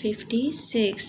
56۔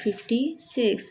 56۔